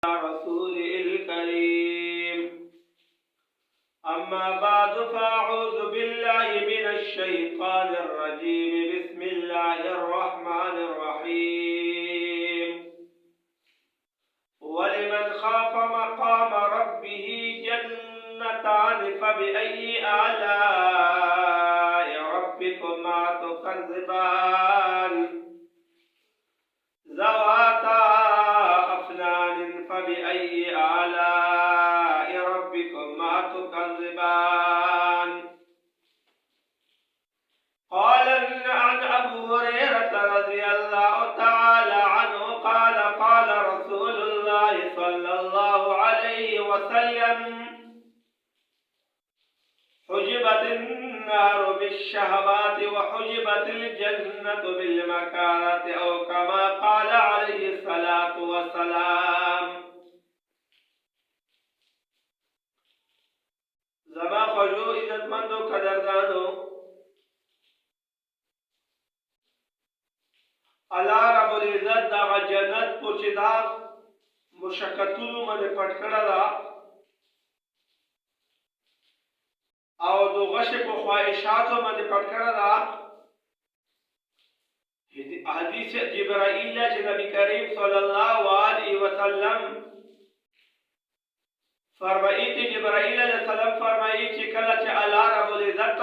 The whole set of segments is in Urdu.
رسوله الكريم. أما بعد فأعوذ بالله من الشيطان الرجيم. بسم الله الرحمن الرحيم. ولمن خاف مقام ربه جنتان فبأي آلاء ربكما تكذبان ذواتا أفنان فبأي آلاء ربكما تكذبان. قال عن أبو هريرة رضي الله تعالى عنه قال قال رسول الله صلى الله عليه وسلم: حجبت النار بالشهوات وحجبت الجنة بالمكارات، أو كما قال عليه الصلاة والسلام. زما خجو عزتمندو قدردانو، الله رب العزت دا جنت کو چې دا مشقتونو باندې پټ کړه دا او دو غش کو خواهشاتو باندې پټ کړه دا. حدیث جبرائیل چې نبی کریم صلی الله علیه وسلم فرمایي چې جبرائیل علیه السلام فرمایي چې کله چې الله رب العزت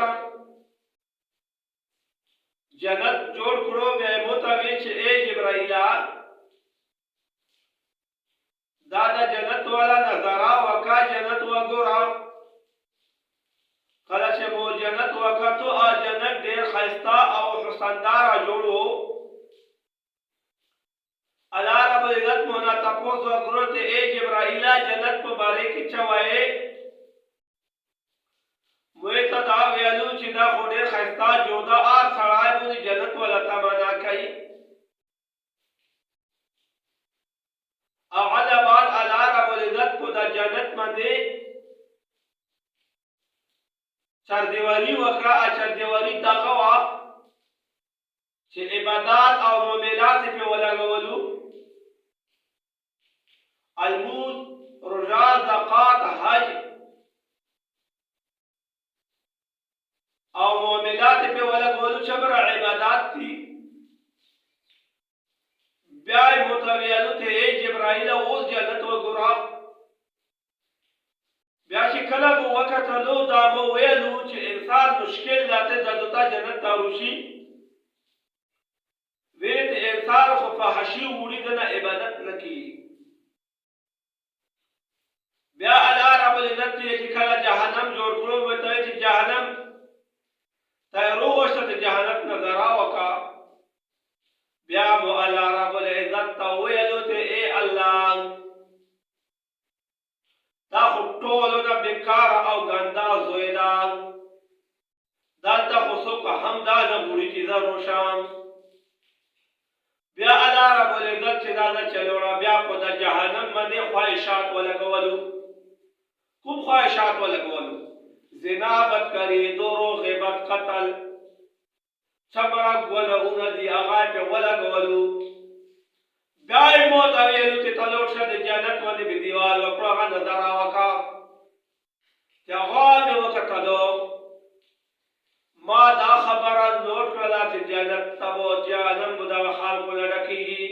جنت جوړ کړو بیا متوي چې اے جبرائیل دا جنت والا نظارا وکا جنت وګورا. کله چې مو جنت وکړو ا جنت ډیر خستا او حسندار جوړو. الله رب العزت مونا تاسو وګورئ ته اے جبرائیل جنت په باره کې چوي موږ ته دا ویلو چې دا ډیر خستا جوړا ار سړای مو جنت ولا تمنا کوي او علا بعد الله رب العزت په دا جنت باندې چردیواری وکړه. چردیواری دغه وا چې عبادت او معاملات په ولګولو الموت روزه زکات حج او معاملات په ولګولو چې بر عبادت دي. بیا متویلو ته جبرائیل اوس جنت وګورا. بیا چې کله مو وکتلو دا مو ویلو چې انسان مشکل لاته دتا جنت تاروشي ویل انسان خو فحشي وړي دنه عبادت نکي. بیا الله رب العزت چې کله جهنم جوړ کړو وته چې جهنم تیرو وشته جهنم نظر وکا. بیا مو الله رب العزت ته ویلو ته اے الله دا ټول نه بیکار او ګندا زوی دا ته خو څوک هم دا نه غوړي چې زه روشم. بیا الله رب العزت چې دا چلوړه بیا په د جهنم باندې خواهشات ولګولو. کوم خواهشات ولګولو؟ زنا، بدکاری، دروغ، غیبت، قتل، چمرک ولغونه دي هغه په ولګولو. بیا یې مو ته ویلو چې تلوړ شه د جنت باندې به دیوال وکړو هغه نظر وکړه چې هغه مې وکتلو. ما دا خبره نوٹ کړله چې جنت ته به جهنم به دغه خلکو نه ډکېږي.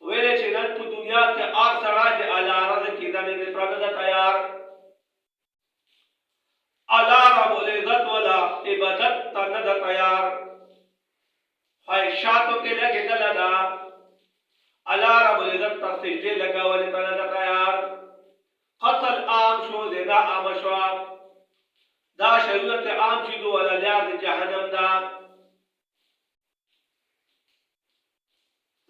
ویلې چې نن په دنیا کې هر سړی د الله رضا کېدنې لپاره نه ده تیار. الله رب العزت والا عبادت ته نه ده تیار. خواهشاتو کې لګېدله ده. الله رب العزت ته سجدې لګولې ته نه ده تیار. قتل عام شو، زنا عام شوه، دا شریعت عام شي دو ولا لار د جهنم ده.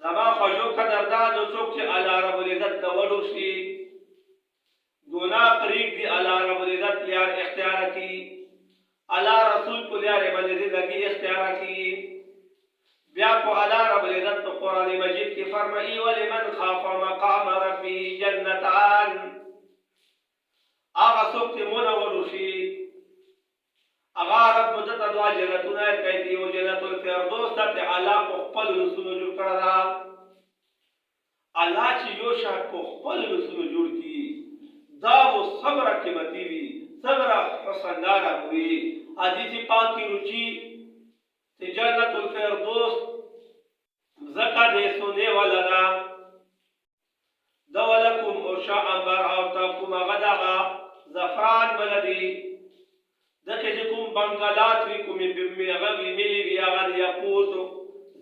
زما خوشو قدردانو څوک چې الله رب العزت ته وډو شي ګناه پرېږدي الله رب العزت لار اختیار کړي. الله رسول په لار باندې زندګي اختیار کړي. بیا په الله رب العزت په قرآن مجید کې فرمایي ولمن خاف مقام ربه جنتان. هغه څوک چې مونږ وډو شي هغه رب مدد دعا جنتونه کوي دی او جنت الفردوس ته الله په خپل رسول جوړ کړه. الله چې یو شان په خپل رسول جوړ کی دا و صبر قیمتي وي صبر حسندار وي حدیث پاک کی رچی چې جنت الفردوس زکا دې سونه ولنا دولکم اوشا انبر او تاکم غدغا زفران بلدی دکه چې کوم بنگلات وی کومې بمې غوي ملي وی هغه یاقوت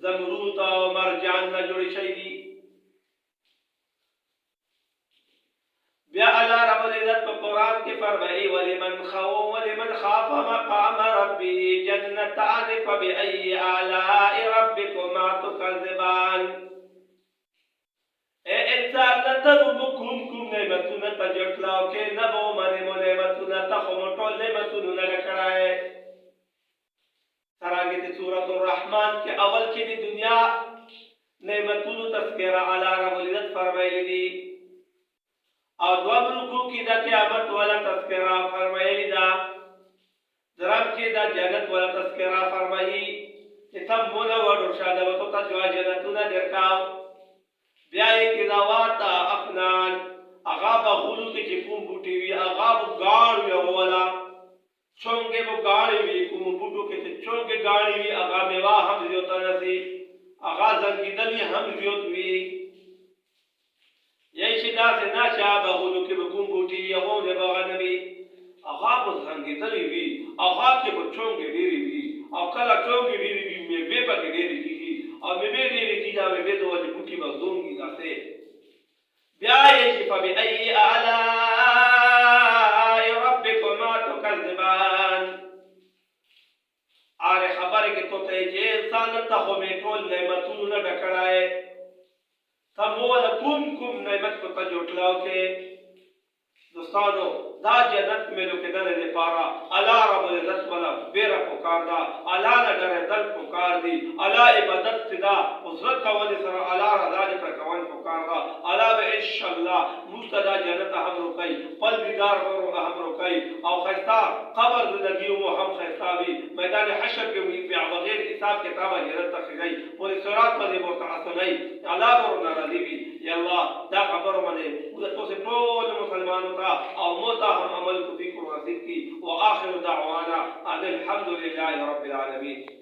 زمرود او مرجان نه جوړ شي دي بیا الله رب العزت په قران کې فرمایي ولمن خاف مقام ربه جنتان فبأي آلاء ربكما تكذبان اے انسان نتبو کوم نعمتونه تجټلاو کې نبو منه نعمتونه تخم ټول نعمتونه لکړای ترانګه د سورۃ الرحمن کې اول کې د دنیا نعمتونو تذکرہ اعلی رب العزت فرمایلی دي او دوام رکو کې د قیامت ولا تذکرہ فرمایلی دا درام کې د جنت ولا تذکرہ فرمایي چې تم مولا وړو شاده وته تجوا جنتونه درکاو بیا یې کې داواتا افنان اغا بغلو کې چې کوم بوټي وی اغا بغاړ وی ولا چونګه بغاړ وی کوم بوټو کې چې چونګه غاړ وی اغا میوا هم زیوت نسی اغا زنګیدلی هم زیوت وی یې چې دا نه چا بغلو کې کوم بوټي یو نه بغنوي اغا زنګیدلی وی اغا کې چونګه ډیری وی او کله چونګه ډیری وی مې به پکې ډیری کیږي او مې به ډیری کیږي مې به دوه بوټي بغزونګي داسه بیا یې چې فبأي آلاء ربكما تكذبان اره خبره کې ته چې انسان ته خو مې ټول نعمتونو نه ډکړای تمول کوم نعمت په جوړلاو کې دوستانو دا جنت ملو کې دنه لپاره الله رب العزت ولا بیره پکار دا الله نه ډېر دل پکار دی الله عبادت صدا عزت کول سره الله رضا دې پر کول پکار دا الله به ان شاء الله مستدا جنت هم روکي پل دیدار ورو هم روکي او خیستا قبر زندگی او هم خیستا وي میدان حشر کې وي بغیر حساب کتاب جنت تخږي پر صراط باندې مرتعصني الله ورو ناراضي وي یا الله دا خبر باندې تاسو ټول مسلمانانو او موتا هم عمل کو فکر و ذکر کی و آخر دعوانا ان الحمد لله رب العالمین.